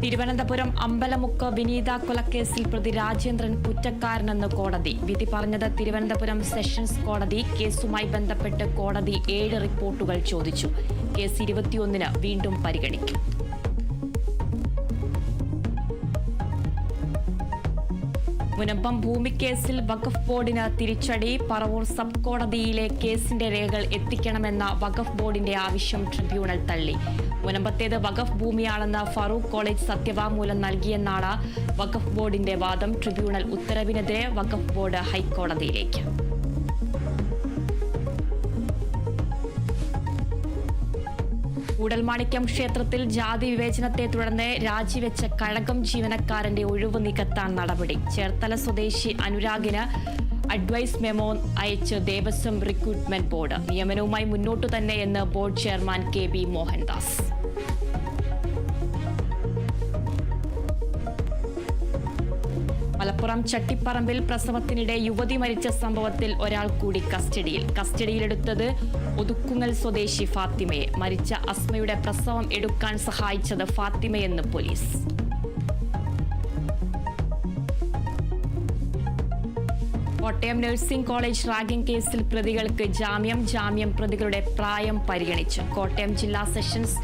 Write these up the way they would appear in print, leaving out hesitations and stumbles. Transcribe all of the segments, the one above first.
തിരുവനന്തപുരം അമ്പലമുക്ക് വിനീത കൊലക്കേസിൽ പ്രതി രാജേന്ദ്രൻ കുറ്റക്കാരനെന്ന് കോടതി. വിധി പറഞ്ഞത് തിരുവനന്തപുരം സെഷൻസ് കോടതി. കേസുമായി ബന്ധപ്പെട്ട് കോടതി 7 റിപ്പോർട്ടുകൾ ചോദിച്ചു. കേസ് 21-ന് വീണ്ടും പരിഗണിക്കും. മുനമ്പം ഭൂമിക്കേസിൽ വഖഫ് ബോർഡിന് തിരിച്ചടി. പറവൂർ സബ് കോടതിയിലെ കേസിന്റെ രേഖകൾ എത്തിക്കണമെന്ന വഖഫ് ബോർഡിന്റെ ആവശ്യം ട്രിബ്യൂണൽ തള്ളി. മുനമ്പത്തേത് വഖഫ് ഭൂമിയാണെന്ന് ഫറൂഖ് കോളേജ് സത്യവാങ്മൂലം നൽകിയെന്നാണ് വഖഫ് ബോർഡിന്റെ വാദം. ട്രിബ്യൂണൽ ഉത്തരവിനെതിരെ വഖഫ് ബോർഡ് ഹൈക്കോടതിയിലേക്ക്. കൂടൽമാണിക്യം ക്ഷേത്രത്തിൽ ജാതി വിവേചനത്തെ തുടർന്ന് രാജിവെച്ച കഴകം ജീവനക്കാരന്റെ ഒഴിവ് നികത്താൻ നടപടി. ചേർത്തല സ്വദേശി അനുരാഗിന് അഡ്വൈസ് മെമോ അയച്ച് ദേവസ്വം റിക്രൂട്ട്മെന്റ് ബോർഡ്. നിയമനവുമായി മുന്നോട്ടു തന്നെയെന്ന് board chairman KB Mohandas. Malappuram ചട്ടിപ്പറമ്പിൽ പ്രസവത്തിനിടെ യുവതി മരിച്ച സംഭവത്തിൽ ഒരാൾ കൂടി കസ്റ്റഡിയിലെടുത്തത് ഒതുക്കുങ്ങൽ സ്വദേശി ഫാത്തിമയെ. മരിച്ച അസ്മയുടെ പ്രസവം എടുക്കാൻ സഹായിച്ചത് ഫാത്തിമയെന്ന് പോലീസ്. കോട്ടയം നഴ്സിംഗ് കോളേജ് റാഗിംഗ് കേസിൽ പ്രതികൾക്ക് ജാമ്യം പ്രതികളുടെ പ്രായം പരിഗണിച്ച്. കോട്ടയം ജില്ലാ സെഷൻസ്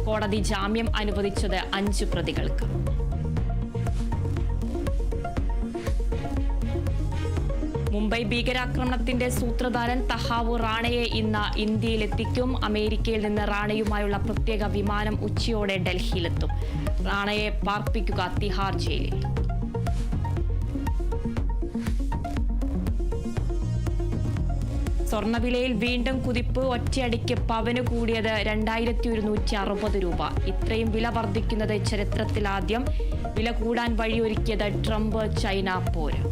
കോടതി ജാമ്യം അനുവദിച്ചത് 5 പ്രതികൾക്ക്. മുംബൈ ഭീകരാക്രമണത്തിന്റെ സൂത്രധാരൻ തഹാവൂർ റാണയെ ഇന്ന് ഇന്ത്യയിലെത്തിക്കും. അമേരിക്കയിൽ നിന്ന് റാണയുമായുള്ള പ്രത്യേക വിമാനം ഉച്ചയോടെ ഡൽഹിയിലെത്തും. റാണയെ പാർപ്പിക്കുക തിഹാർ ജയിലിൽ. സ്വർണ്ണവിലയിൽ വീണ്ടും കുതിപ്പ്. ഒറ്റയടിക്ക് പവന് കൂടിയത് 2160 രൂപ. ഇത്രയും വില വർദ്ധിക്കുന്നത് ചരിത്രത്തിലാദ്യം. വില കൂടാൻ വഴിയൊരുക്കിയത് ട്രംപ് ചൈന പോര്.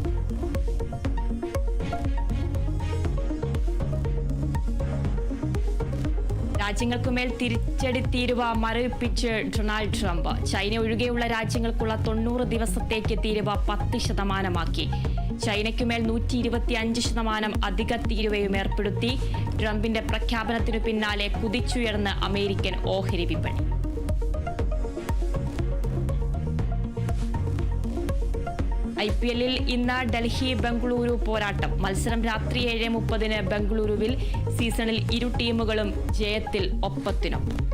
രാജ്യങ്ങൾക്കുമേൽ തിരിച്ചടി തീരുവ മരവിപ്പിച്ച് ഡൊണാൾഡ് ട്രംപ്. ചൈന ഒഴികെയുള്ള രാജ്യങ്ങൾക്കുള്ള 90 ദിവസത്തേക്ക് തീരുവ 10% ചൈനയ്ക്കുമേൽ 125% അധിക തീരുവയും ഏർപ്പെടുത്തി. ട്രംപിന്റെ പ്രഖ്യാപനത്തിനു പിന്നാലെ കുതിച്ചുയർന്ന് അമേരിക്കൻ ഓഹരി വിപണി. IPL-ൽ ഇന്ന് ഡൽഹി ബംഗളൂരു പോരാട്ടം. മത്സരം രാത്രി 7:30-ന് ബംഗളൂരുവിൽ. സീസണിൽ ഇരു ടീമുകളും ജയത്തിൽ ഒപ്പത്തിനൊപ്പം.